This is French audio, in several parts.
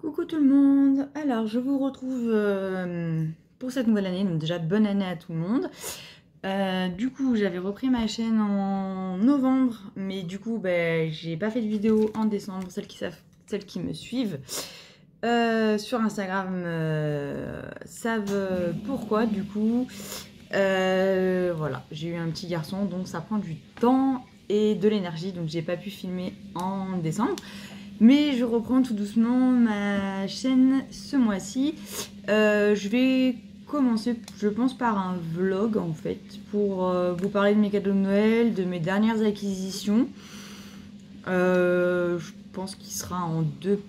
Coucou tout le monde, alors je vous retrouve pour cette nouvelle année, donc déjà bonne année à tout le monde. Du coup j'avais repris ma chaîne en novembre, mais du coup j'ai pas fait de vidéo en décembre, celles qui me suivent sur Instagram savent pourquoi du coup. Voilà, j'ai eu un petit garçon donc ça prend du temps et de l'énergie, donc j'ai pas pu filmer en décembre. Mais je reprends tout doucement ma chaîne ce mois-ci. Je vais commencer, je pense, par un vlog en fait, pour vous parler de mes cadeaux de Noël, de mes dernières acquisitions. Je pense qu'il sera en deux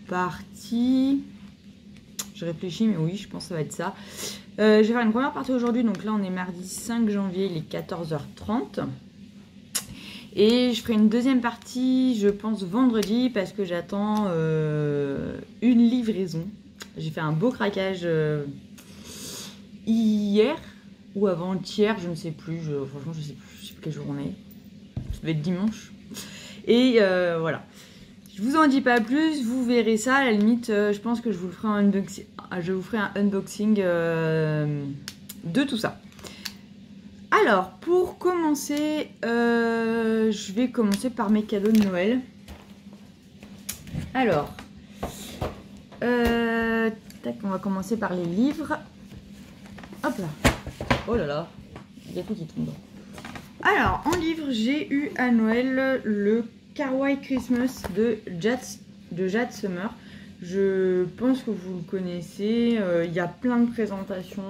parties. Je réfléchis, mais oui, je pense que ça va être ça. Je vais faire une première partie aujourd'hui, donc là on est mardi 5 janvier, il est 14h30. Et je ferai une deuxième partie, je pense, vendredi, parce que j'attends une livraison. J'ai fait un beau craquage hier ou avant-hier, je ne sais plus. Franchement, je sais plus quelle journée. Ça devait être dimanche. Et voilà. Je vous en dis pas plus, vous verrez ça. À la limite, je pense que je vous ferai un unboxing de tout ça. Alors, pour commencer, je vais commencer par mes cadeaux de Noël. Alors, tac, on va commencer par les livres. Hop là. Oh là là, il y a tout qui tombe. Alors, en livre, j'ai eu à Noël le Carway Christmas de Jade Summer. Je pense que vous le connaissez. Il y a plein de présentations.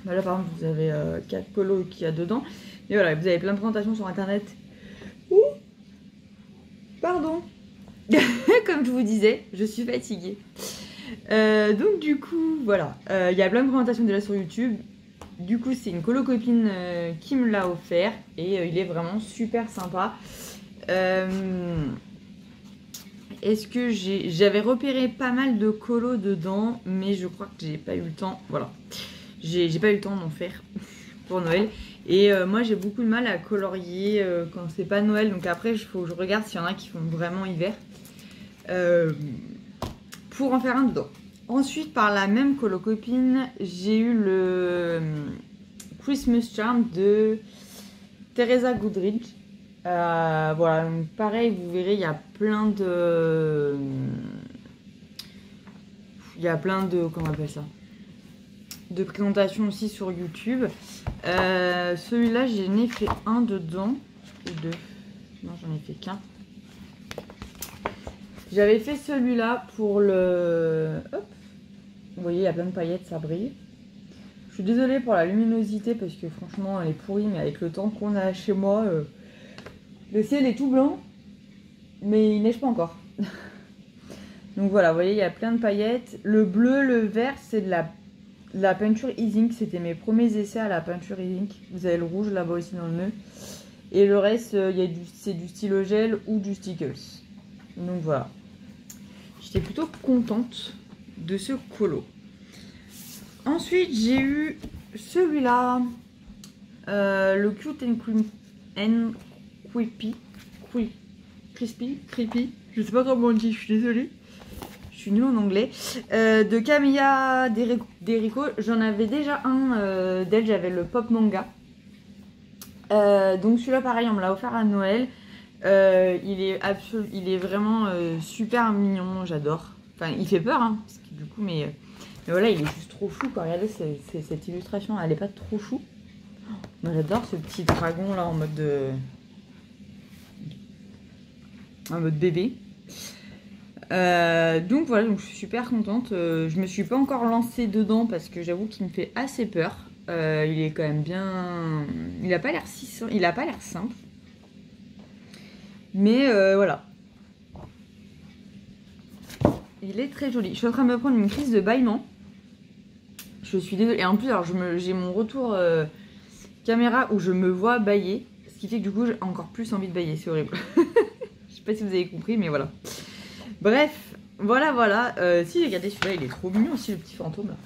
Là par exemple vous avez 4 colos qu'il y a dedans. Et voilà, vous avez plein de présentations sur internet. Ouh, pardon. Comme je vous disais, je suis fatiguée. Donc du coup, voilà. Il y a plein de présentations déjà sur YouTube. Du coup, c'est une colo copine qui me l'a offert. Et il est vraiment super sympa. Est-ce que j'avais repéré pas mal de colos dedans, mais je crois que j'ai pas eu le temps. Voilà. J'ai pas eu le temps d'en faire pour Noël. Et moi j'ai beaucoup de mal à colorier quand c'est pas Noël. Donc après il faut que je regarde s'il y en a qui font vraiment hiver. Pour en faire un dedans. Ensuite par la même colocopine, j'ai eu le Christmas Charm de Teresa Goodridge. Voilà, donc pareil, vous verrez, il y a plein de... comment on appelle ça, de présentations aussi sur YouTube. Celui-là, j'en ai fait un dedans. Ou deux. Non, j'en ai fait qu'un. J'avais fait celui-là pour le... Hop. Vous voyez, il y a plein de paillettes, ça brille. Je suis désolée pour la luminosité parce que franchement, elle est pourrie. Mais avec le temps qu'on a chez moi, le ciel est tout blanc. Mais il neige pas encore. Donc voilà, vous voyez, il y a plein de paillettes. Le bleu, le vert, c'est de la peinture e-ink. C'était mes premiers essais à la peinture e-ink. Vous avez le rouge là-bas aussi dans le nœud. Et le reste, c'est du stylo gel ou du stickers. Donc voilà. J'étais plutôt contente de ce colo. Ensuite, j'ai eu celui-là. Le Cute and Creepy. Je sais pas comment on dit, je suis désolée. Je suis nulle en anglais. De Camilla Derico. J'en avais déjà un d'elle, j'avais le Pop Manga. Donc celui-là pareil, on me l'a offert à Noël. Il est vraiment super mignon, j'adore. Enfin, il fait peur, hein, parce que du coup, mais voilà, il est juste trop chou. Quand regardez cette illustration, elle est pas trop chou. Moi j'adore ce petit dragon là en mode bébé. Donc voilà, donc je suis super contente. Je me suis pas encore lancée dedans parce que j'avoue qu'il me fait assez peur. Il est quand même bien... Il a pas l'air simple. Mais voilà. Il est très joli. Je suis en train de me prendre une crise de bâillement. Je suis désolée. Et en plus, alors j'ai mon retour caméra où je me vois bâiller. Ce qui fait que du coup, j'ai encore plus envie de bâiller. C'est horrible. Je sais pas si vous avez compris, mais voilà. Bref, voilà. Si, regardez, celui-là, il est trop mignon aussi, le petit fantôme là.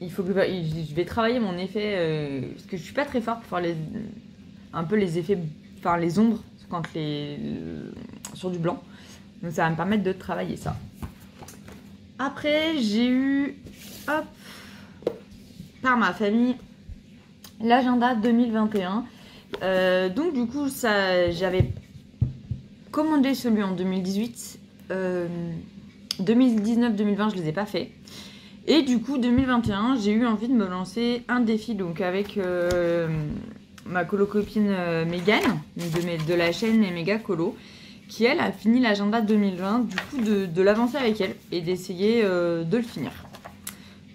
Il faut que je vais travailler mon effet parce que je suis pas très forte pour faire un peu les effets, enfin les ombres quand sur du blanc. Donc ça va me permettre de travailler ça. Après, j'ai eu, hop, par ma famille, l'agenda 2021. Donc du coup, j'avais commandé celui en 2018. 2019-2020, je les ai pas fait. Et du coup, 2021, j'ai eu envie de me lancer un défi donc avec ma colo-copine Mégane, de la chaîne Méga Colo, qui elle a fini l'agenda 2020, du coup de l'avancer avec elle et d'essayer de le finir.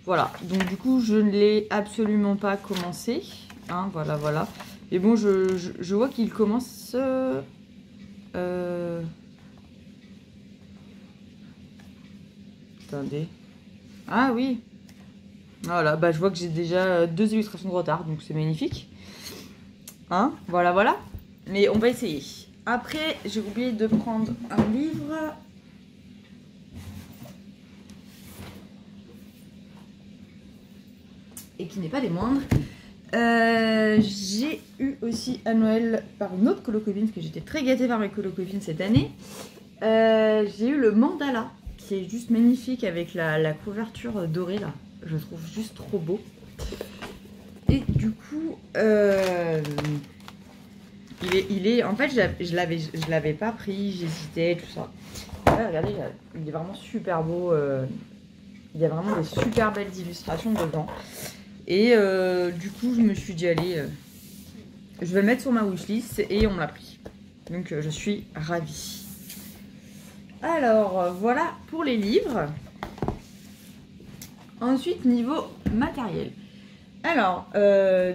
Voilà, donc du coup je ne l'ai absolument pas commencé, hein, voilà. Et bon, je vois qu'il commence... Attendez. Ah oui. Voilà, bah je vois que j'ai déjà 2 illustrations de retard, donc c'est magnifique. Hein, voilà. Mais on va essayer. Après, j'ai oublié de prendre un livre. Et qui n'est pas des moindres. J'ai eu aussi à Noël par une autre colo-copine, parce que j'étais très gâtée par mes colo-copines cette année. J'ai eu le mandala, qui est juste magnifique avec la couverture dorée là. Je trouve juste trop beau. Et du coup, en fait, je l'avais pas pris, j'hésitais, tout ça. Ouais, regardez, il est vraiment super beau. Il y a vraiment des super belles illustrations dedans. Et du coup, je me suis dit, allez, je vais le mettre sur ma wishlist et on me l'a pris. Donc, je suis ravie. Alors, voilà pour les livres. Ensuite, niveau matériel. Alors,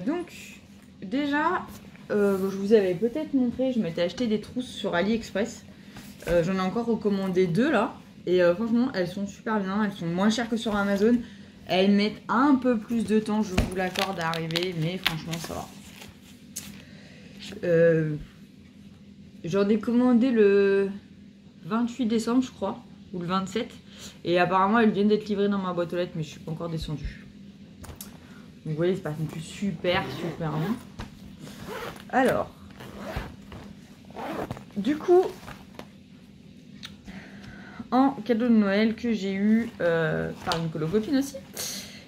donc, déjà, je vous avais peut-être montré, je m'étais acheté des trousses sur AliExpress. J'en ai encore recommandé 2 là. Et franchement, elles sont super bien. Elles sont moins chères que sur Amazon. Elles mettent un peu plus de temps, je vous l'accorde, à arriver. Mais franchement, ça va. J'en ai commandé le 28 décembre, je crois. Ou le 27. Et apparemment, elles viennent d'être livrées dans ma boîte aux lettres. Mais je suis pas encore descendue. Donc vous voyez, c'est pas non plus super bien. Alors, du coup, en cadeau de Noël que j'ai eu par une colo-copine aussi,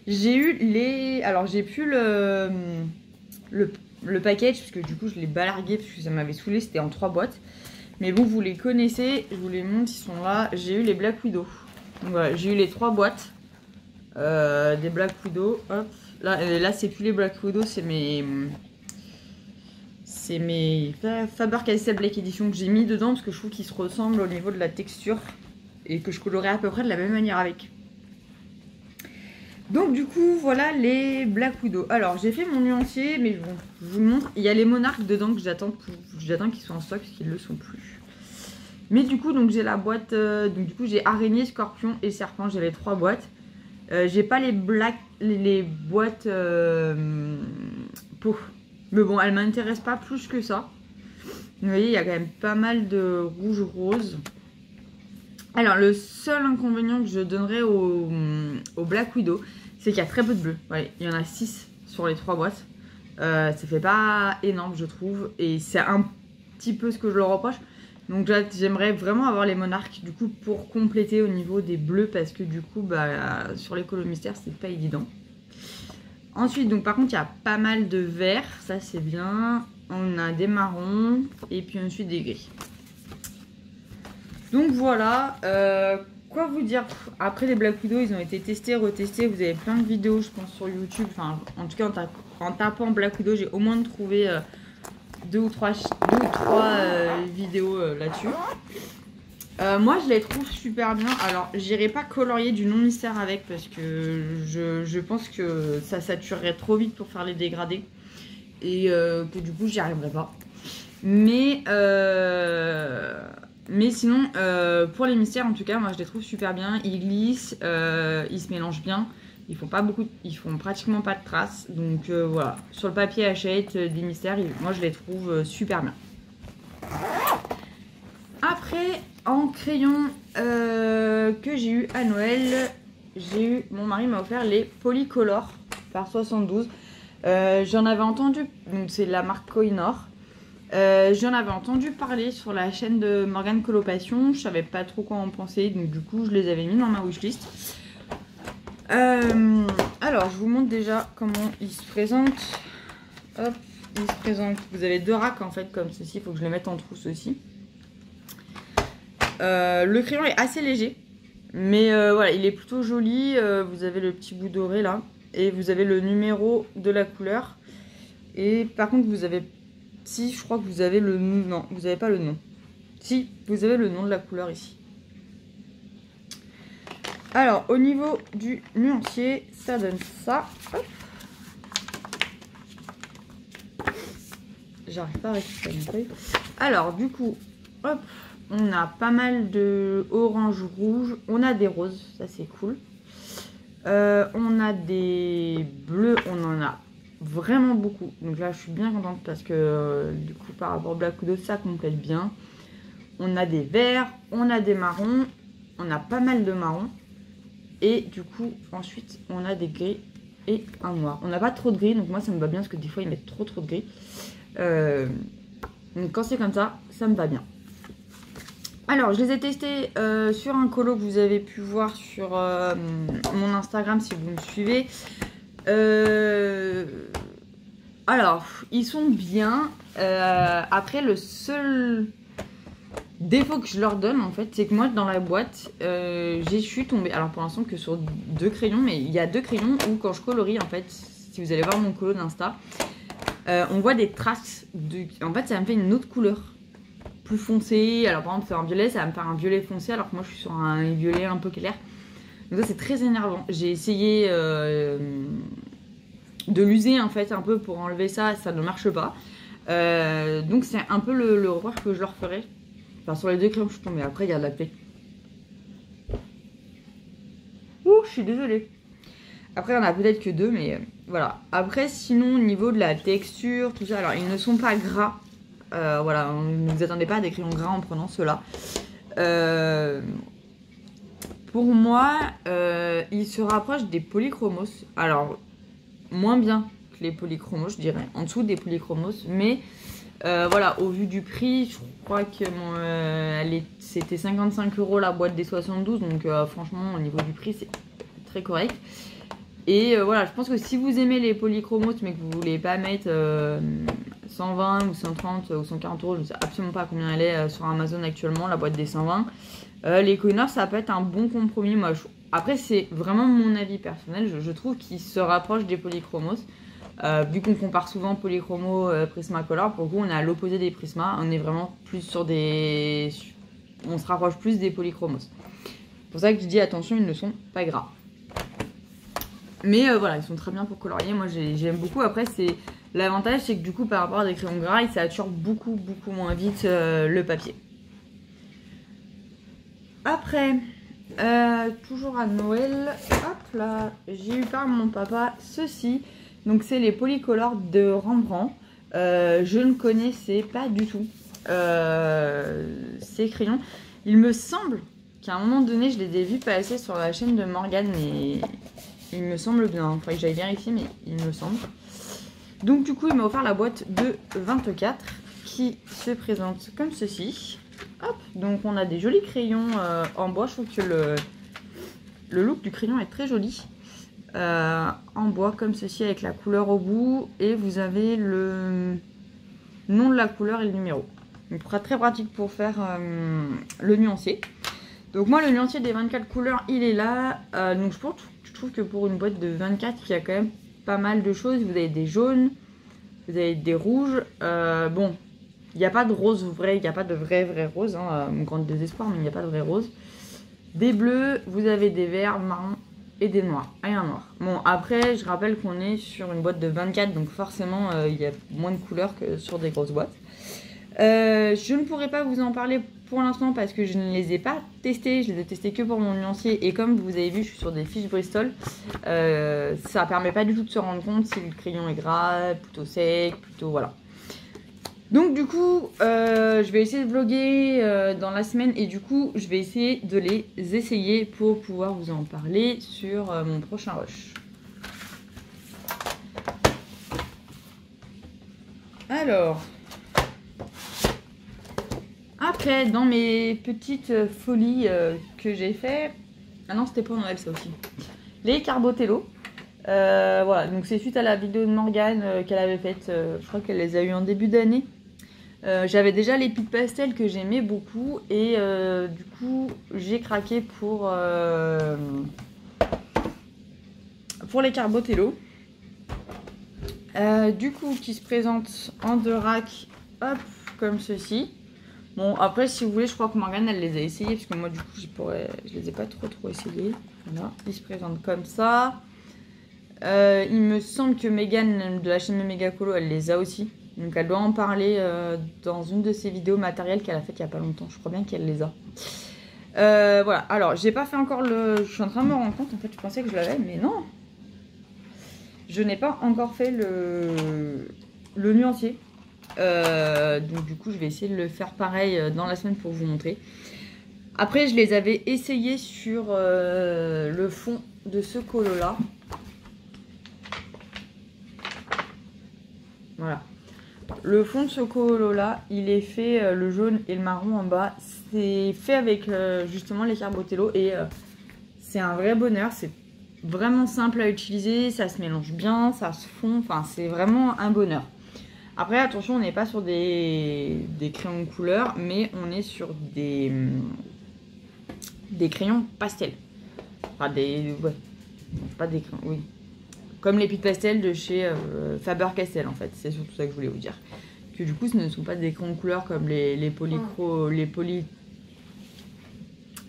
j'ai eu les... Alors j'ai pu le package, parce que du coup je l'ai balargué parce que ça m'avait saoulé, c'était en 3 boîtes. Mais bon, vous les connaissez, je vous les montre, ils sont là. J'ai eu les Black Widow. Donc voilà, j'ai eu les 3 boîtes des Black Widow. Hop. Là c'est plus les Black Widow, c'est mes Faber-Castell Black Edition que j'ai mis dedans parce que je trouve qu'ils se ressemblent au niveau de la texture et que je colorerai à peu près de la même manière avec. Donc du coup voilà les Black Widow. Alors j'ai fait mon nuancier, mais bon, je vous le montre. Il y a les monarques dedans que j'attends qu'ils soient en stock parce qu'ils ne le sont plus. Mais du coup donc j'ai la boîte, donc du coup j'ai araignée, scorpion et serpent, j'ai les 3 boîtes. J'ai pas les boîtes peau. Mais bon, elles m'intéressent pas plus que ça. Vous voyez, il y a quand même pas mal de rouge rose. Alors, le seul inconvénient que je donnerais au Black Widow, c'est qu'il y a très peu de bleu. Ouais, il y en a 6 sur les 3 boîtes. Ça fait pas énorme, je trouve. Et c'est un petit peu ce que je leur reproche. Donc, j'aimerais vraiment avoir les monarques, du coup, pour compléter au niveau des bleus. Parce que, du coup, bah, sur les colos mystères, c'est pas évident. Ensuite, donc par contre, il y a pas mal de verts, ça c'est bien. On a des marrons et puis ensuite des gris. Donc voilà, quoi vous dire? Après les Black Widow, ils ont été testés, retestés. Vous avez plein de vidéos, je pense, sur YouTube. Enfin, en tout cas, en tapant Black Widow, j'ai au moins trouvé 2 ou 3 vidéos là-dessus. Moi je les trouve super bien. Alors j'irai pas colorier du non mystère avec parce que je pense que ça saturerait trop vite pour faire les dégradés et que du coup j'y arriverai pas. Mais sinon pour les mystères en tout cas moi je les trouve super bien. Ils glissent, ils se mélangent bien. Ils font pratiquement pas de traces. Donc voilà, sur le papier Hachette des mystères, moi je les trouve super bien. Après, en crayon que j'ai eu à Noël, mon mari m'a offert les Polycolor par 72. J'en avais entendu, donc c'est la marque Koh-i-Noor. J'en avais entendu parler sur la chaîne de Morgane Coloration. Je savais pas trop quoi en penser, donc du coup je les avais mis dans ma wishlist. Alors je vous montre déjà comment ils se présentent. Hop, ils se présentent. Vous avez 2 racks en fait comme ceci, il faut que je les mette en trousse aussi. Le crayon est assez léger, mais voilà, il est plutôt joli. Vous avez le petit bout doré là, et vous avez le numéro de la couleur. Et par contre vous avez... Si, je crois que vous avez le... Non, vous n'avez pas le nom. Si, vous avez le nom de la couleur ici. Alors, au niveau du nuancier, ça donne ça. Hop. J'arrive pas à récupérer mon feuille. Alors, du coup, hop, on a pas mal de orange, rouge. On a des roses, ça c'est cool. On a des bleus, on en a vraiment beaucoup, donc là je suis bien contente parce que du coup par rapport au Black Widow ça complète bien. On a des verts, on a des marrons, on a pas mal de marrons et du coup ensuite on a des gris et un noir. On n'a pas trop de gris, donc moi ça me va bien parce que des fois ils mettent trop de gris, donc quand c'est comme ça, ça me va bien. Alors je les ai testés sur un colo que vous avez pu voir sur mon Instagram si vous me suivez. Alors, ils sont bien. Après, le seul défaut que je leur donne, en fait, c'est que moi, dans la boîte, je suis tombée. Alors, pour l'instant, que sur 2 crayons, mais il y a 2 crayons où, quand je colorie, en fait, si vous allez voir mon colo d'Insta, on voit des traces de. En fait, ça me fait une autre couleur, plus foncée. Alors, par exemple, c'est un violet, ça va me faire un violet foncé, alors que moi, je suis sur un violet un peu clair. Donc ça c'est très énervant. J'ai essayé de l'user en fait un peu pour enlever ça, ça ne marche pas. Donc c'est un peu le reproche que je leur ferai. Enfin sur les 2 crayons je suis tombée, après il y a de la plaie. Ouh, je suis désolée. Après il y en a peut-être que 2 mais voilà. Après sinon au niveau de la texture, tout ça, alors ils ne sont pas gras. Voilà, ne vous attendez pas à des crayons gras en prenant ceux-là. Pour moi, il se rapproche des polychromos. Alors, moins bien que les polychromos, je dirais. En dessous des polychromos. Mais, voilà, au vu du prix, je crois que c'était 55 € la boîte des 72. Donc, franchement, au niveau du prix, c'est très correct. Et voilà, je pense que si vous aimez les polychromos, mais que vous voulez pas mettre 120 ou 130 ou 140 €, je ne sais absolument pas combien elle est sur Amazon actuellement, la boîte des 120. Les Koh-i-Noor, ça peut être un bon compromis. Moi, après, c'est vraiment mon avis personnel. Je trouve qu'ils se rapprochent des polychromos. Vu qu'on compare souvent polychromo, Prismacolor, pour le coup, on est à l'opposé des Prisma. On est vraiment plus sur des... On se rapproche plus des polychromos. C'est pour ça que je dis attention, ils ne sont pas gras. Mais voilà, ils sont très bien pour colorier. Moi, j'aime beaucoup. Après, l'avantage, c'est que du coup, par rapport à des crayons gras, ils saturent beaucoup moins vite le papier. Après, toujours à Noël, hop là, j'ai eu par mon papa ceci. Donc c'est les Polycolor de Rembrandt. Je ne connaissais pas du tout ces crayons. Il me semble qu'à un moment donné, je les ai vus passer sur la chaîne de Morgane et il me semble bien. Il faudrait que j'aille vérifier, mais il me semble. Donc du coup, il m'a offert la boîte de 24 qui se présente comme ceci. Hop, donc on a des jolis crayons en bois. Je trouve que le look du crayon est très joli. En bois comme ceci avec la couleur au bout. Et vous avez le nom de la couleur et le numéro. Donc très pratique pour faire le nuancier. Donc moi le nuancier des 24 couleurs il est là. Donc je trouve que pour une boîte de 24 il y a quand même pas mal de choses. Vous avez des jaunes, vous avez des rouges. Bon, il n'y a pas de rose vrai, il n'y a pas de vrai rose, hein, mon grand désespoir, mais il n'y a pas de vrai rose. Des bleus, vous avez des verts, marrons et des noirs. Et un noir. Bon, après, je rappelle qu'on est sur une boîte de 24, donc forcément, il y a moins de couleurs que sur des grosses boîtes. Je ne pourrais pas vous en parler pour l'instant parce que je ne les ai pas testés. Je les ai testés que pour mon nuancier. Et comme vous avez vu, je suis sur des fiches Bristol. Ça permet pas du tout de se rendre compte si le crayon est gras, plutôt sec, plutôt voilà. Donc du coup, je vais essayer de vlogger dans la semaine et du coup, je vais essayer de les essayer pour pouvoir vous en parler sur mon prochain rush. Alors, Après, dans mes petites folies que j'ai fait... Ah non, c'était pour Noël ça aussi. Les Carbotello. Voilà, donc c'est suite à la vidéo de Morgane qu'elle avait faite. Je crois qu'elle les a eu en début d'année. J'avais déjà les pics pastel que j'aimais beaucoup. Et du coup, j'ai craqué pour les Carbotello. Du coup, qui se présente en 2 racks, hop, comme ceci. Bon, après, si vous voulez, je crois que Morgane, elle les a essayés, parce que moi, du coup, je les ai pas trop essayés. Voilà, ils se présentent comme ça. Il me semble que Megan, de la chaîne Méga Colo, elle les a aussi. Donc, elle doit en parler dans une de ses vidéos matérielles qu'elle a faites il y a pas longtemps. Je crois bien qu'elle les a. Voilà, alors, j'ai pas fait encore le... Je suis en train de me rendre compte, en fait, je pensais que je l'avais, mais non. Je n'ai pas encore fait le nuancier. Donc du coup je vais essayer de le faire pareil dans la semaine pour vous montrer. Après je les avais essayés sur le fond de ce colo là. Voilà. Le fond de ce colo là, il est fait le jaune et le marron en bas. C'est fait avec justement les Carbotello et c'est un vrai bonheur. C'est vraiment simple à utiliser, ça se mélange bien, ça se fond. Enfin c'est vraiment un bonheur. Après, attention, on n'est pas sur des crayons de couleur, mais on est sur des crayons pastel. Enfin, ouais, pas des crayons, oui. Comme les pics pastel de chez Faber-Castell, en fait. C'est surtout ça que je voulais vous dire. Que du coup, ce ne sont pas des crayons de couleur comme les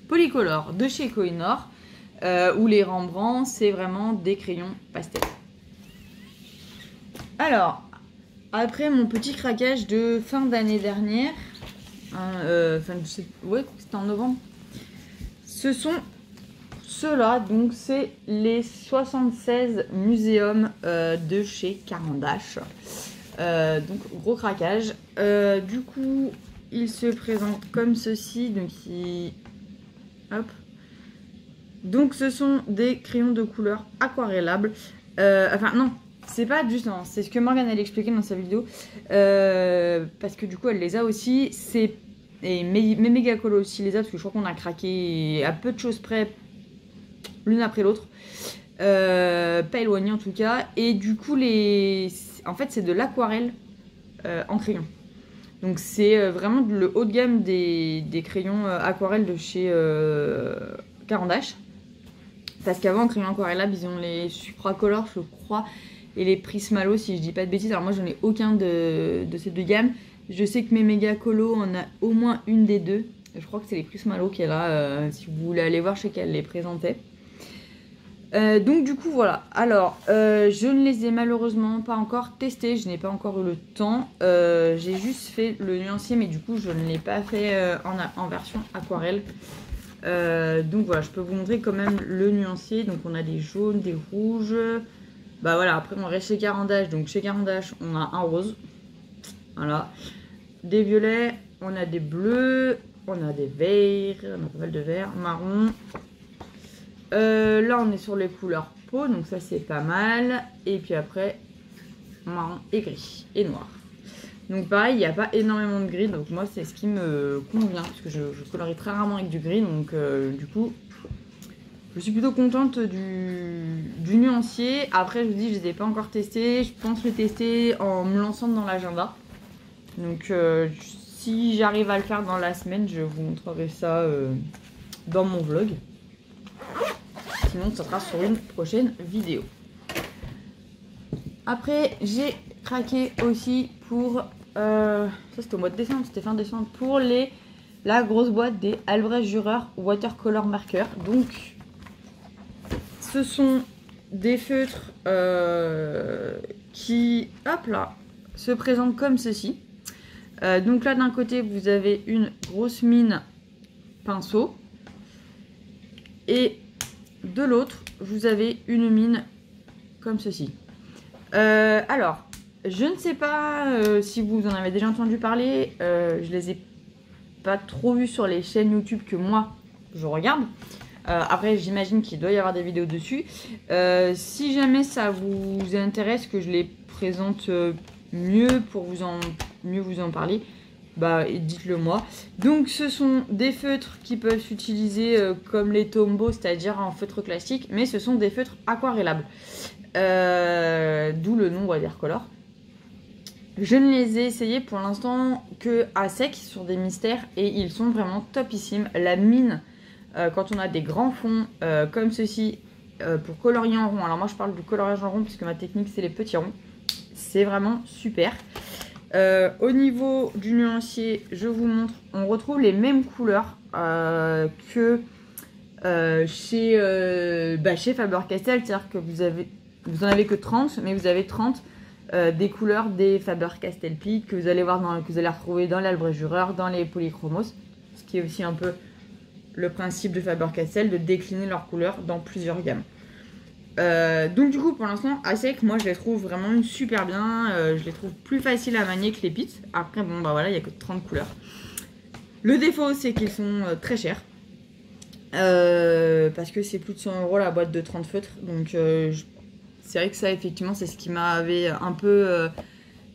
polycolores de chez Kohinoor ou les Rembrandt, c'est vraiment des crayons pastel. Alors... Après mon petit craquage de fin d'année dernière, ouais, c'était en novembre, ce sont ceux-là, donc c'est les 76 muséums de chez Caran d'Ache. Donc gros craquage. Du coup, il se présente comme ceci, donc hop. Donc ce sont des crayons de couleur aquarellables. Enfin non. C'est pas juste, non, c'est ce que Morgane elle expliquait dans sa vidéo. Parce que du coup, elle les a aussi. Et mes Méga Colo aussi les a, parce que je crois qu'on a craqué à peu de choses près, l'une après l'autre. Pas éloigné en tout cas. Et du coup, en fait, c'est de l'aquarelle en crayon. Donc, c'est vraiment le haut de gamme des crayons aquarelle de chez Caran d'Ache. Parce qu'avant, en crayon aquarellable, ils ont les Supracolor, je crois. Et les Prismalo, si je dis pas de bêtises. Alors moi, j'en ai aucun de ces deux gammes. Je sais que mes Méga Colo en a au moins une des deux. Je crois que c'est les Prismalo qui est là. Si vous voulez aller voir, je sais qu'elle les présentait. Donc du coup, voilà. Alors, je ne les ai malheureusement pas encore testés. Je n'ai pas encore eu le temps. J'ai juste fait le nuancier, mais du coup, je ne l'ai pas fait en version aquarelle. Donc voilà, je peux vous montrer quand même le nuancier. Donc on a des jaunes, des rouges... Bah voilà, après on reste chez Caran d'Ache, donc chez Caran d'Ache on a un rose, voilà, des violets, on a des bleus, on a des verts, on a pas mal de verts, marron, là on est sur les couleurs peau, donc ça c'est pas mal, et puis après marron et gris et noir. Donc pareil, il n'y a pas énormément de gris, donc moi c'est ce qui me convient, parce que je colorie très rarement avec du gris, donc du coup... Je suis plutôt contente du nuancier. Après, je vous dis, je ne les ai pas encore testés. Je pense les tester en me lançant dans l'agenda. Donc, si j'arrive à le faire dans la semaine, je vous montrerai ça dans mon vlog. Sinon, ça sera sur une prochaine vidéo. Après, j'ai craqué aussi pour... ça, c'était au mois de décembre, c'était fin décembre. Pour la grosse boîte des Albrecht Dürer Watercolor Marker. Donc... Ce sont des feutres qui, hop là, se présentent comme ceci. Donc là, d'un côté, vous avez une grosse mine pinceau. Et de l'autre, vous avez une mine comme ceci. Alors, je ne sais pas si vous en avez déjà entendu parler. Je les ai pas trop vus sur les chaînes YouTube que moi, je regarde. Après, j'imagine qu'il doit y avoir des vidéos dessus. Si jamais ça vous intéresse que je les présente mieux pour mieux vous en parler, bah dites-le moi. Donc ce sont des feutres qui peuvent s'utiliser comme les Tombow, c'est-à-dire en feutre classique, mais ce sont des feutres aquarellables. D'où le nom Watercolor. Je ne les ai essayés pour l'instant que à sec sur des mystères et ils sont vraiment topissimes. La mine, quand on a des grands fonds comme ceci, pour colorier en rond. Alors moi je parle du coloriage en rond puisque ma technique c'est les petits ronds. C'est vraiment super. Au niveau du nuancier, je vous montre, on retrouve les mêmes couleurs que chez Faber-Castell, c'est-à-dire que vous en avez que 30, mais vous avez 30 des couleurs des Faber-Castell Peak que vous allez voir que vous allez retrouver dans l'Albrecht Dürer, dans les Polychromos, ce qui est aussi un peu le principe de Faber-Castell, de décliner leurs couleurs dans plusieurs gammes. Donc du coup pour l'instant à sec moi je les trouve vraiment super bien, je les trouve plus faciles à manier que les pits. Après bon bah voilà, il n'y a que 30 couleurs. Le défaut c'est qu'ils sont très chers, parce que c'est plus de 100 € la boîte de 30 feutres. Donc c'est vrai que ça effectivement c'est ce qui m'avait un peu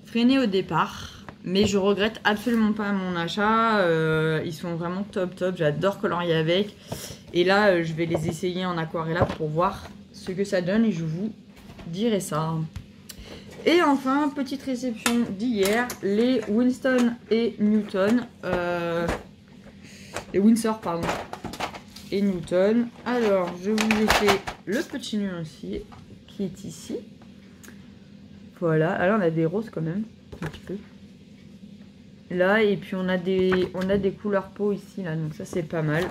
freiné au départ. Mais je regrette absolument pas mon achat, ils sont vraiment top, j'adore colorier avec. Et là je vais les essayer en aquarellable pour voir ce que ça donne et je vous dirai ça. Et enfin, petite réception d'hier, les Winston et Newton, les Windsor pardon, et Newton. Alors, je vous ai fait le petit nuancier qui est ici. Voilà, alors on a des roses quand même, un petit peu. Là, et puis on a des couleurs peau ici, là, donc ça c'est pas mal.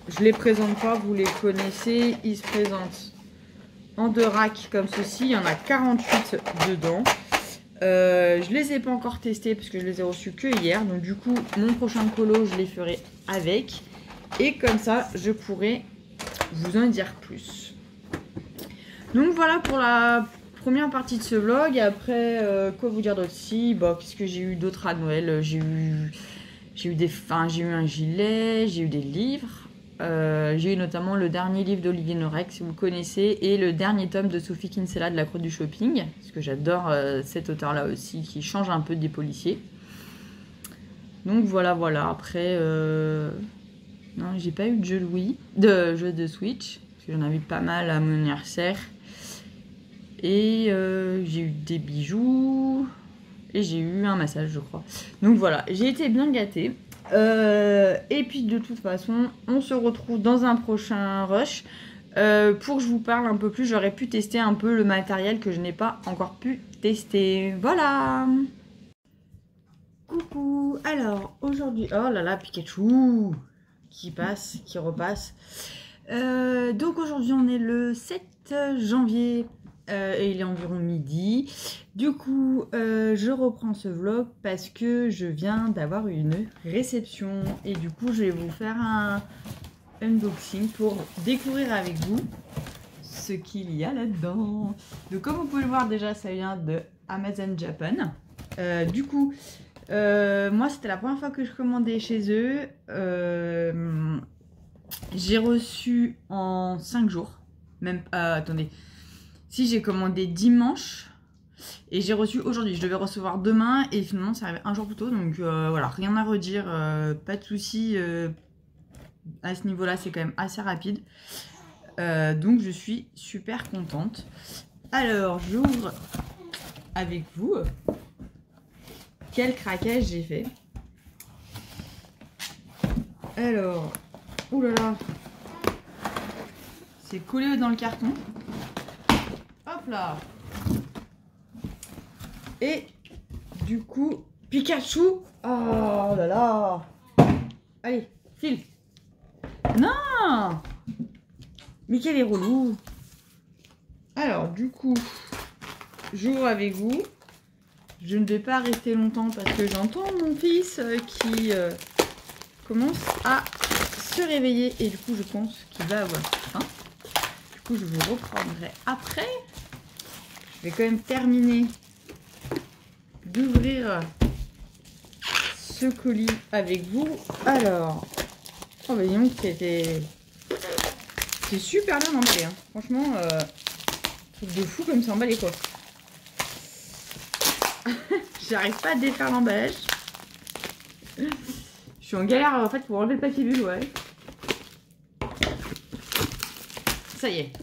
Je les présente pas, vous les connaissez, ils se présentent en 2 racks comme ceci, il y en a 48 dedans. Je les ai pas encore testés parce que je les ai reçus que hier. Donc du coup, mon prochain colo, je les ferai avec. Et comme ça, je pourrai vous en dire plus. Donc voilà pour la première partie de ce vlog. Après, quoi vous dire d'autre? Si, bon, qu'est-ce que j'ai eu d'autre à Noël? J'ai eu un gilet, j'ai eu des livres. J'ai eu notamment le dernier livre d'Olivier Norek, si vous connaissez, et le dernier tome de Sophie Kinsella de la Croix du Shopping, parce que j'adore cet auteur-là aussi, qui change un peu des policiers. Donc voilà. Après, non, j'ai pas eu de jeu de Switch, parce que j'en avais pas mal à mon anniversaire. Et j'ai eu des bijoux, et j'ai eu un massage, je crois. Donc voilà, j'ai été bien gâtée. Et puis de toute façon on se retrouve dans un prochain rush pour que je vous parle un peu plus. J'aurais pu tester un peu le matériel que je n'ai pas encore pu tester. Voilà. Coucou. Alors aujourd'hui, oh là là, Pikachu qui passe, qui repasse. Donc aujourd'hui on est le 7 janvier et il est environ midi. Du coup, je reprends ce vlog parce que je viens d'avoir une réception. Et du coup, je vais vous faire un unboxing pour découvrir avec vous ce qu'il y a là-dedans. Donc, comme vous pouvez le voir déjà, ça vient de Amazon Japan. Du coup, moi, c'était la première fois que je commandais chez eux. J'ai reçu en 5 jours. Même, attendez. Si, j'ai commandé dimanche et j'ai reçu aujourd'hui. Je devais recevoir demain et finalement ça arrivait un jour plus tôt. Donc voilà, rien à redire, pas de souci à ce niveau-là, c'est quand même assez rapide. Donc je suis super contente. Alors j'ouvre avec vous. Quel craquage j'ai fait. Alors, oulala, c'est collé dans le carton. Hop là. Et du coup, Pikachu. Oh là là. Allez, file. Non. Mais quel est relou. Alors du coup, j'ouvre avec vous. Je ne vais pas rester longtemps parce que j'entends mon fils qui commence à se réveiller. Et du coup, je pense qu'il va avoir faim. Du coup, je vous reprendrai après. Je vais quand même terminer d'ouvrir ce colis avec vous. Alors, oh bah disons que c'est super bien emballé, hein. Franchement, truc de fou comme c'est emballé quoi. J'arrive pas à défaire l'emballage. Je suis en galère en fait pour enlever le papier bulle, ouais. Ça y est.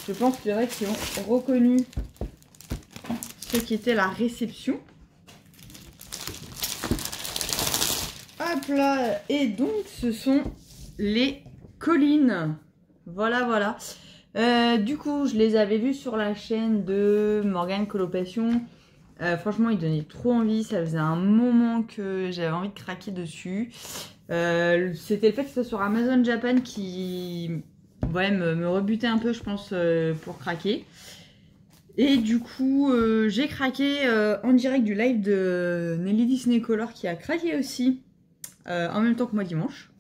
Je pense qu'il y en a qui ont reconnu ce qui était la réception. Hop là. Et donc ce sont les collines. Voilà, voilà. Du coup, je les avais vus sur la chaîne de Morgane Colocation. Franchement, ils donnaient trop envie. Ça faisait un moment que j'avais envie de craquer dessus. C'était le fait que ce soit sur Amazon Japan qui ouais, me rebutait un peu, je pense, pour craquer. Et du coup, j'ai craqué en direct du live de Nelly Disney Color qui a craqué aussi en même temps que moi dimanche.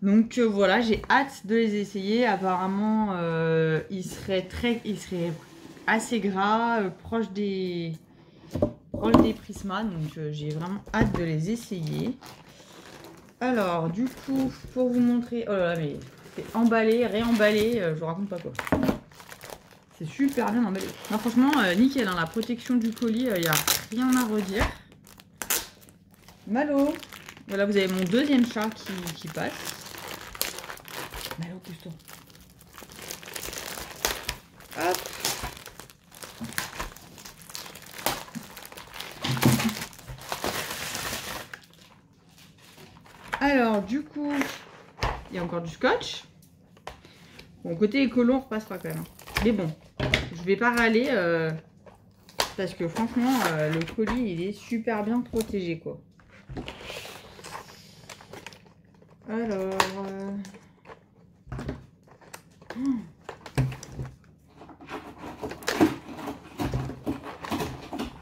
Donc voilà, j'ai hâte de les essayer. Apparemment, ils seraient assez gras, proche des Prisma. Donc j'ai vraiment hâte de les essayer. Alors, du coup, pour vous montrer... Oh là là, mais c'est emballé, réemballé, je vous raconte pas quoi. C'est super bien emballé. Non, franchement, nickel, hein, la protection du colis, il n'y a rien à redire. Malo. Voilà, vous avez mon deuxième chat qui passe. Malo, pousse-toi. Hop. Alors, du coup, il y a encore du scotch. Bon, côté écolo, on repassera quand même. Mais bon, je vais pas râler parce que franchement, le colis, il est super bien protégé, quoi. Alors...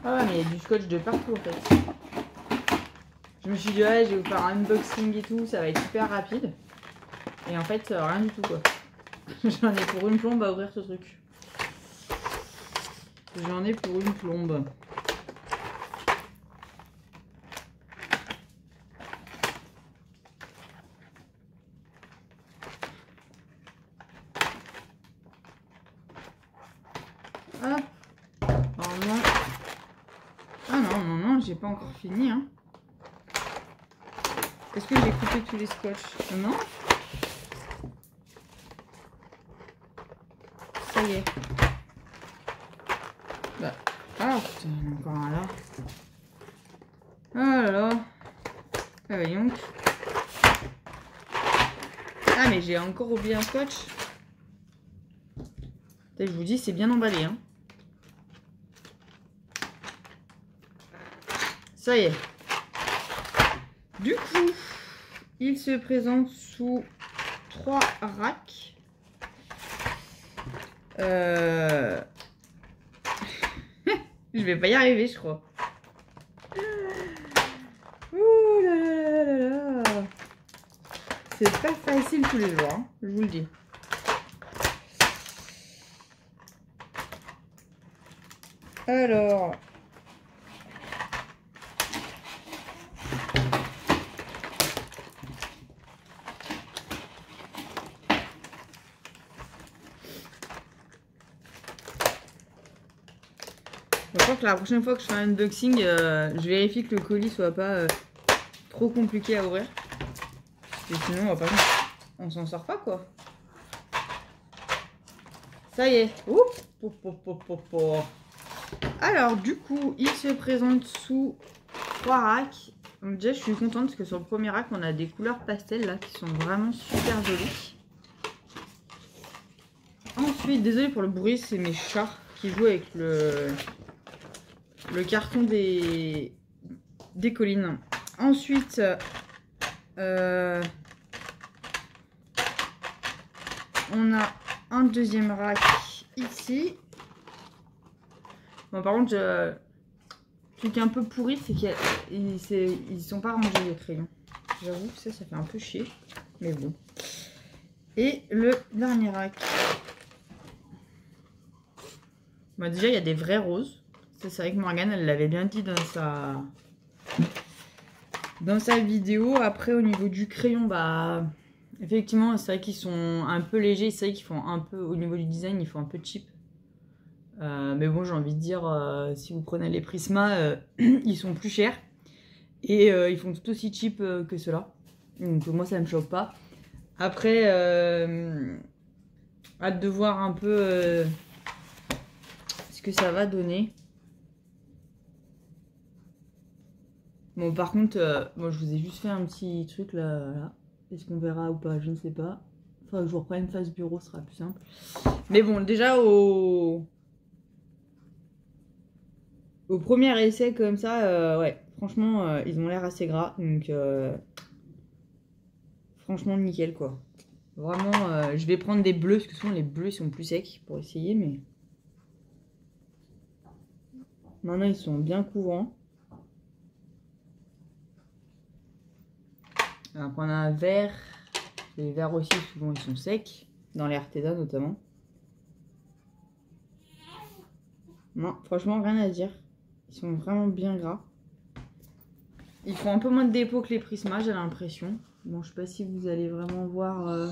Ah, mais il y a du scotch de partout, en fait. Je me suis dit, ouais, je vais vous faire un unboxing et tout, ça va être super rapide. Et en fait, rien du tout, quoi. J'en ai pour une plombe à ouvrir ce truc. J'en ai pour une plombe. Hop. Normalement... Ah non, j'ai pas encore fini, hein. Est-ce que j'ai coupé tous les scotch? Non. Ça y est. Bah. Ah putain, il y en a encore un là. Oh là là. Ah voyons. Ah mais j'ai encore oublié un scotch. Je vous dis, c'est bien emballé, hein. Ça y est. Du coup, il se présente sous 3 racks. Je vais pas y arriver, je crois. Ouh là là là là là. C'est pas facile tous les jours, hein, je vous le dis. Alors... Je crois que la prochaine fois que je fais un unboxing, je vérifie que le colis soit pas trop compliqué à ouvrir. Parce que sinon, on s'en sort pas, quoi. Ça y est. Oups. Alors, du coup, il se présente sous 3 racks. Donc déjà, je suis contente parce que sur le premier rack, on a des couleurs pastel là qui sont vraiment super jolies. Ensuite, désolé pour le bruit, c'est mes chats qui jouent avec le carton des collines. Ensuite, on a un deuxième rack ici. Bon, par contre, le truc un peu pourri, c'est qu'ils sont pas rangés les crayons. J'avoue que ça fait un peu chier. Mais bon. Et le dernier rack. Bon, déjà, il y a des vrais roses. C'est vrai que Morgane, elle l'avait bien dit dans sa vidéo. Après, au niveau du crayon, bah... Effectivement, c'est vrai qu'ils sont un peu légers. C'est vrai qu'ils font un peu... Au niveau du design, ils font un peu cheap. Mais bon, j'ai envie de dire, si vous prenez les Prisma, ils sont plus chers. Et ils font tout aussi cheap que ceux-là. Donc moi, ça me choque pas. Après, hâte de voir un peu ce que ça va donner. Bon, par contre, moi, je vous ai juste fait un petit truc là. Est-ce qu'on verra ou pas? Je ne sais pas. Faudra que je vous reprenne face bureau, ce sera plus simple. Mais bon, déjà au premier essai comme ça, ouais, franchement, ils ont l'air assez gras. Donc, franchement, nickel quoi. Vraiment, je vais prendre des bleus, parce que souvent les bleus ils sont plus secs pour essayer, mais maintenant ils sont bien couvrants. Alors qu'on a un vert, les verts aussi souvent ils sont secs, dans les Arteza notamment. Non, franchement rien à dire, ils sont vraiment bien gras. Ils font un peu moins de dépôt que les Prisma, j'ai l'impression. Bon, je sais pas si vous allez vraiment voir...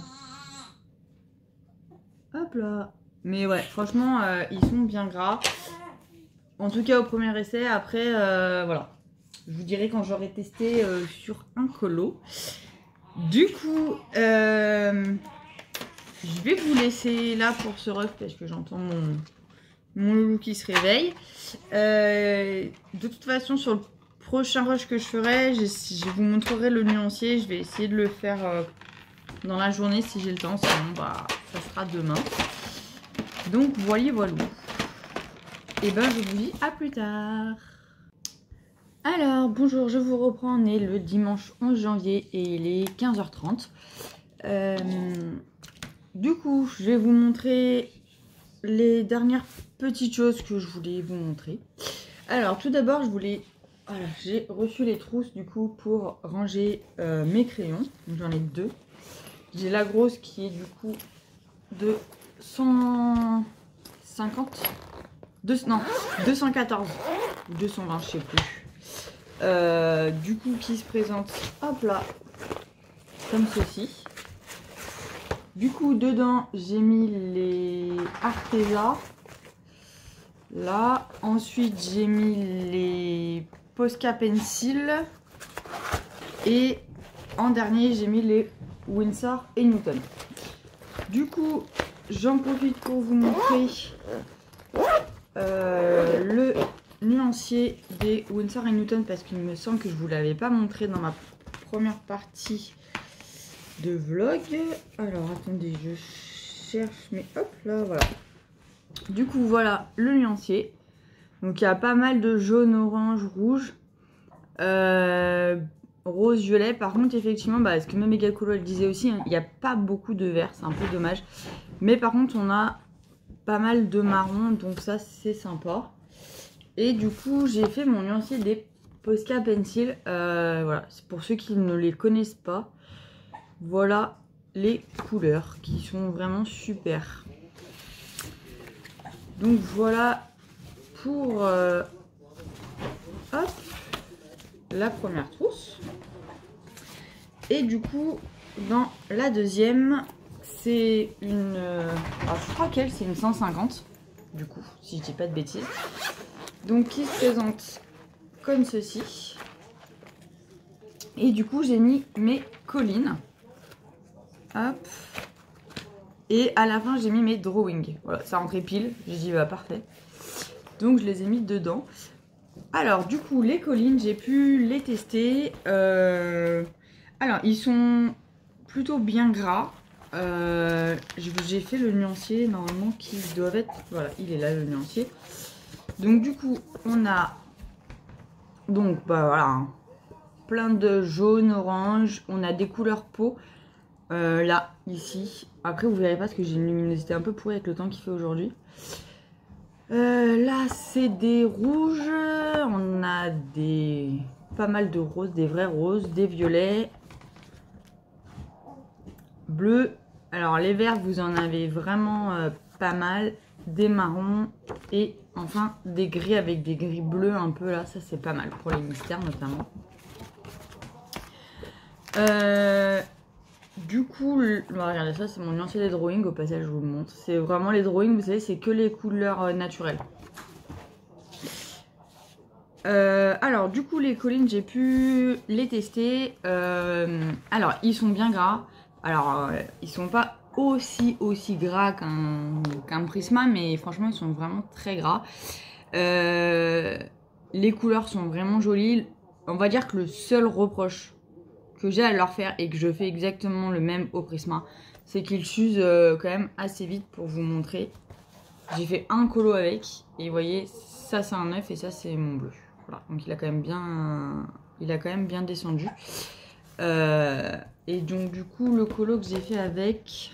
Hop là. Mais ouais, franchement, ils sont bien gras. En tout cas, au premier essai. Après, voilà. Je vous dirai quand j'aurai testé sur un colo. Du coup, je vais vous laisser là pour ce ref parce que j'entends mon loulou qui se réveille. De toute façon, sur le prochain rush que je ferai, je vous montrerai le nuancier. Je vais essayer de le faire dans la journée si j'ai le temps. Sinon, bah, ça sera demain. Donc, voilà. Et ben, je vous dis à plus tard. Alors, bonjour, je vous reprends. On est le dimanche 11 janvier et il est 15h30. Du coup, je vais vous montrer les dernières petites choses que je voulais vous montrer. Alors, tout d'abord, voilà, j'ai reçu les trousses du coup pour ranger mes crayons. J'en ai deux. J'ai la grosse qui est du coup de 150. Non, 214 ou 220, je sais plus. Du coup, qui se présente, hop là, comme ceci. Du coup, dedans, j'ai mis les Arteza. Là, ensuite, j'ai mis les Posca Pencil. Et en dernier, j'ai mis les Winsor et Newton. Du coup, j'en profite pour vous montrer le nuancier des Winsor et Newton parce qu'il me semble que je vous l'avais pas montré dans ma première partie de vlog. Alors attendez, je cherche, mais hop là, voilà. Du coup voilà le nuancier. Donc il y a pas mal de jaune, orange, rouge, rose, violet. Par contre effectivement, ce que même Megacolo le disait aussi, il n'y a pas beaucoup de vert, c'est un peu dommage. Mais par contre on a pas mal de marron, donc ça c'est sympa. Et du coup, j'ai fait mon nuancier des Posca Pencil. Voilà, c'est pour ceux qui ne les connaissent pas. Voilà les couleurs qui sont vraiment super. Donc voilà pour hop, la première trousse. Et du coup, dans la deuxième, c'est une... alors je crois qu'elle, c'est une 150. Du coup, si je dis pas de bêtises. Donc qui se présente comme ceci. Et du coup j'ai mis mes collines. Hop. Et à la fin j'ai mis mes drawings. Voilà, ça rentrait pile. J'ai dit bah parfait. Donc je les ai mis dedans. Alors du coup les collines, j'ai pu les tester. Alors ils sont plutôt bien gras. J'ai fait le nuancier normalement qui doivent être... Voilà, il est là le nuancier. Donc du coup on a donc voilà plein de jaune, orange, on a des couleurs peau là ici. Après vous verrez pas parce que j'ai une luminosité un peu pourrie avec le temps qu'il fait aujourd'hui. Là c'est des rouges, on a pas mal de roses, des vrais roses, des violets, bleus. Alors les verts vous en avez vraiment pas mal, des marrons et enfin des gris avec des gris bleus un peu là, ça c'est pas mal pour les mystères notamment. Du coup, regardez ça, c'est mon lancier des drawings, au passage je vous le montre. C'est vraiment les drawings, vous savez, c'est que les couleurs naturelles. Alors du coup les collines j'ai pu les tester. Alors ils sont bien gras. Alors ils sont pas aussi gras qu'un Prisma, mais franchement ils sont vraiment très gras. Les couleurs sont vraiment jolies. On va dire que le seul reproche que j'ai à leur faire et que je fais exactement le même au Prisma, c'est qu'ils s'usent quand même assez vite. Pour vous montrer, j'ai fait un colo avec et vous voyez, ça c'est un 9 et ça c'est mon bleu. Voilà, donc il a quand même bien descendu. Et donc du coup le colo que j'ai fait avec,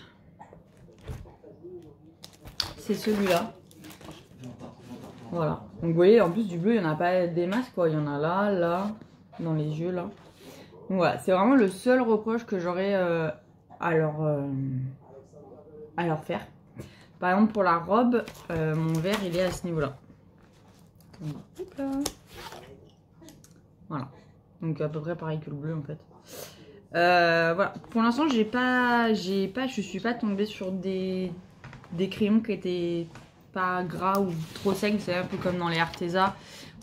c'est celui-là. Voilà, donc vous voyez, en plus du bleu il n'y en a pas des masses quoi, il y en a là, là, dans les yeux là. Donc voilà, c'est vraiment le seul reproche que j'aurais à leur faire. Par exemple pour la robe, mon vert il est à ce niveau là. Voilà, donc à peu près pareil que le bleu en fait. Voilà, pour l'instant je suis pas tombée sur des crayons qui étaient pas gras ou trop secs. C'est un peu comme dans les Arteza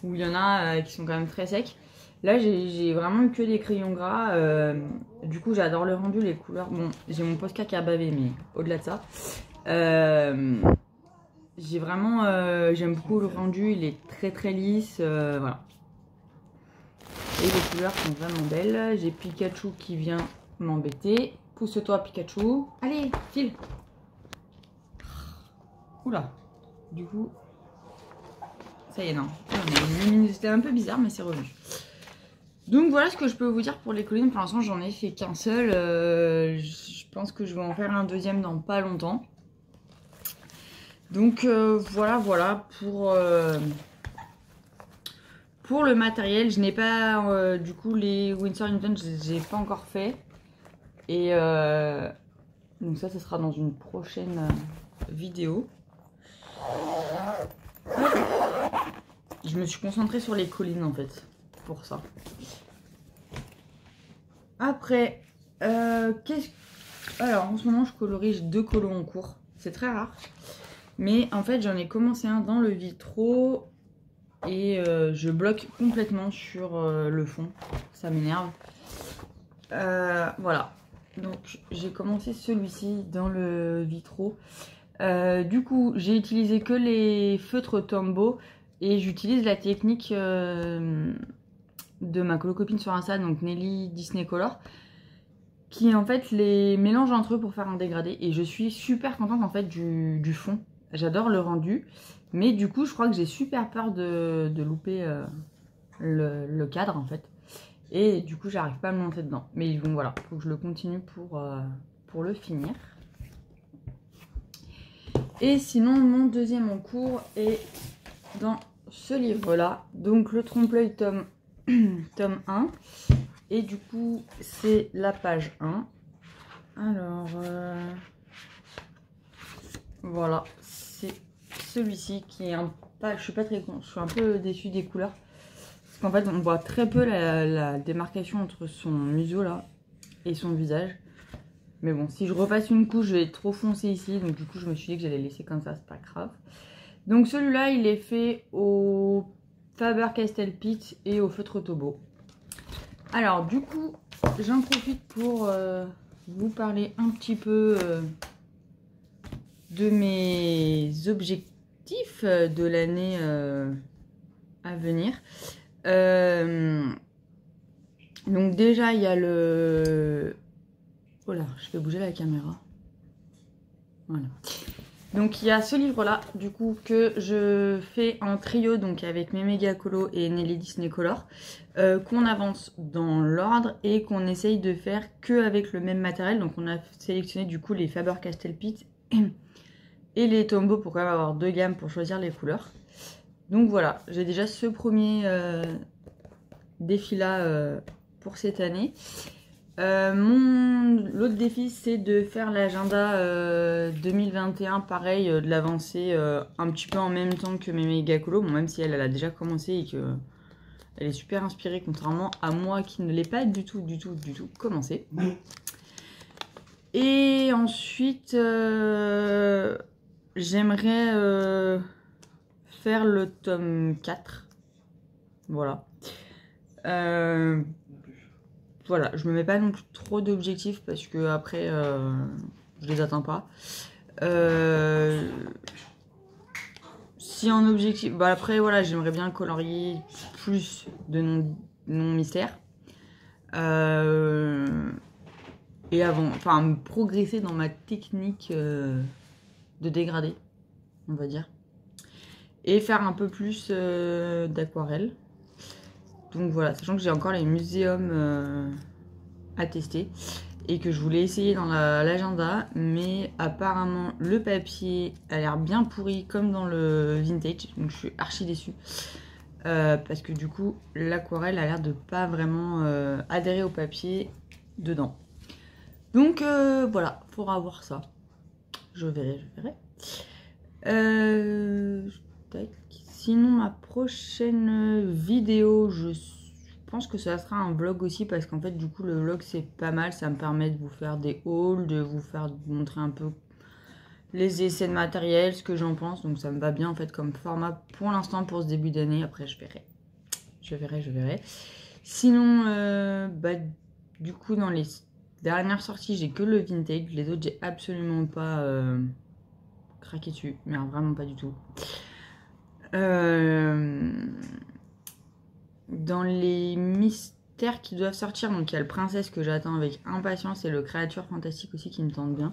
où il y en a qui sont quand même très secs. Là j'ai vraiment eu que des crayons gras. Du coup j'adore le rendu, les couleurs. Bon, j'ai mon Posca qui a bavé, mais au-delà de ça, j'aime beaucoup le rendu, il est très lisse. Voilà. Et les couleurs sont vraiment belles. J'ai Pikachu qui vient m'embêter. Pousse-toi Pikachu. Allez, file. Oula. Du coup, ça y est, non. C'était un peu bizarre, mais c'est revenu. Donc voilà ce que je peux vous dire pour les collines. Pour l'instant, j'en ai fait qu'un seul. Je pense que je vais en faire un deuxième dans pas longtemps. Donc voilà pour le matériel. Je n'ai pas du coup les Winsor Newton, je les ai pas encore fait. Et donc ça sera dans une prochaine vidéo. Je me suis concentrée sur les collines en fait, pour ça. Après, alors en ce moment je colorie, j'ai 2 colos en cours. C'est très rare. Mais en fait j'en ai commencé un dans le vitro. Et je bloque complètement sur le fond. Ça m'énerve. Voilà. Donc j'ai commencé celui-ci dans le vitro. Du coup j'ai utilisé que les feutres Tombow. Et j'utilise la technique de ma colocopine sur Insta, donc Nelly Disney Color, qui en fait les mélange entre eux pour faire un dégradé. Et je suis super contente en fait du fond. J'adore le rendu. Mais du coup, je crois que j'ai super peur de louper le cadre en fait. Et du coup, j'arrive pas à me lancer dedans. Mais bon, voilà, faut que je le continue pour le finir. Et sinon, mon deuxième en cours est dans ce livre-là. Donc, le trompe-l'œil tome 1. Et du coup, c'est la page 1. Alors, voilà, c'est celui-ci qui est je suis pas très con, je suis un peu déçue des couleurs parce qu'en fait on voit très peu la démarcation entre son museau là et son visage. Mais bon, si je repasse une couche je vais être trop foncé ici, donc du coup je me suis dit que j'allais laisser comme ça, c'est pas grave. Donc celui-là il est fait au Faber-Castell Pitt et au feutre Tombow. Alors du coup j'en profite pour vous parler un petit peu de mes objectifs de l'année à venir. Donc déjà il y a le... Oh là, je fais bouger la caméra. Voilà. Donc il y a ce livre là du coup que je fais en trio, donc avec mes méga colos et Nelly Disney Color, qu'on avance dans l'ordre et qu'on essaye de faire que avec le même matériel. Donc on a sélectionné du coup les Faber-Castell Pitt et les Tombow pour quand même avoir 2 gammes pour choisir les couleurs. Donc voilà, j'ai déjà ce premier défi là pour cette année. L'autre défi c'est de faire l'agenda 2021, pareil, de l'avancer un petit peu en même temps que mes méga colos. Bon, même si elle a déjà commencé et que elle est super inspirée, contrairement à moi qui ne l'ai pas du tout commencé. Et ensuite, j'aimerais faire le tome 4. Voilà. Voilà, je me mets pas non plus trop d'objectifs parce que après, je les atteins pas. Si en objectif, bah après voilà, j'aimerais bien colorier plus de non mystères. Et enfin progresser dans ma technique de dégradé, on va dire. Et faire un peu plus d'aquarelle. Donc voilà, sachant que j'ai encore les muséums à tester et que je voulais essayer dans l'agenda, mais apparemment le papier a l'air bien pourri comme dans le vintage, donc je suis archi déçue. Parce que du coup l'aquarelle a l'air de pas vraiment adhérer au papier dedans. Donc voilà, faudra voir ça. Je verrai. Sinon ma prochaine vidéo, je pense que ça sera un vlog aussi parce qu'en fait du coup le vlog c'est pas mal, ça me permet de vous faire des hauls, de vous montrer un peu les essais de matériel, ce que j'en pense, donc ça me va bien en fait comme format pour l'instant pour ce début d'année. Après je verrai. Sinon bah du coup dans les dernières sorties j'ai que le vintage, les autres j'ai absolument pas craqué dessus, mais vraiment pas du tout. Dans les mystères qui doivent sortir, donc il y a le Princesse que j'attends avec impatience et le Créature Fantastique aussi qui me tente bien.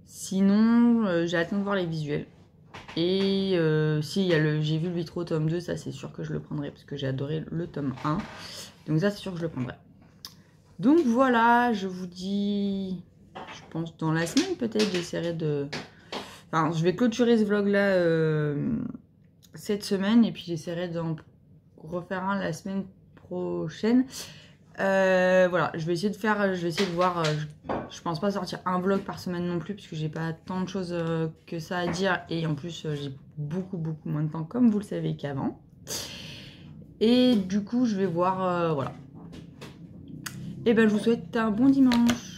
Sinon, j'attends de voir les visuels. Et si il y a j'ai vu le Vitro tome 2, ça c'est sûr que je le prendrai parce que j'ai adoré le tome 1. Donc ça c'est sûr que je le prendrai. Donc voilà, je vous dis, je pense dans la semaine peut-être j'essaierai de... Enfin, je vais clôturer ce vlog là cette semaine et puis j'essaierai d'en refaire un la semaine prochaine. Voilà, je vais essayer de voir. Je pense pas sortir un vlog par semaine non plus, parce que j'ai pas tant de choses que ça à dire. Et en plus, j'ai beaucoup moins de temps, comme vous le savez, qu'avant. Et du coup, je vais voir. Voilà. Et ben, je vous souhaite un bon dimanche.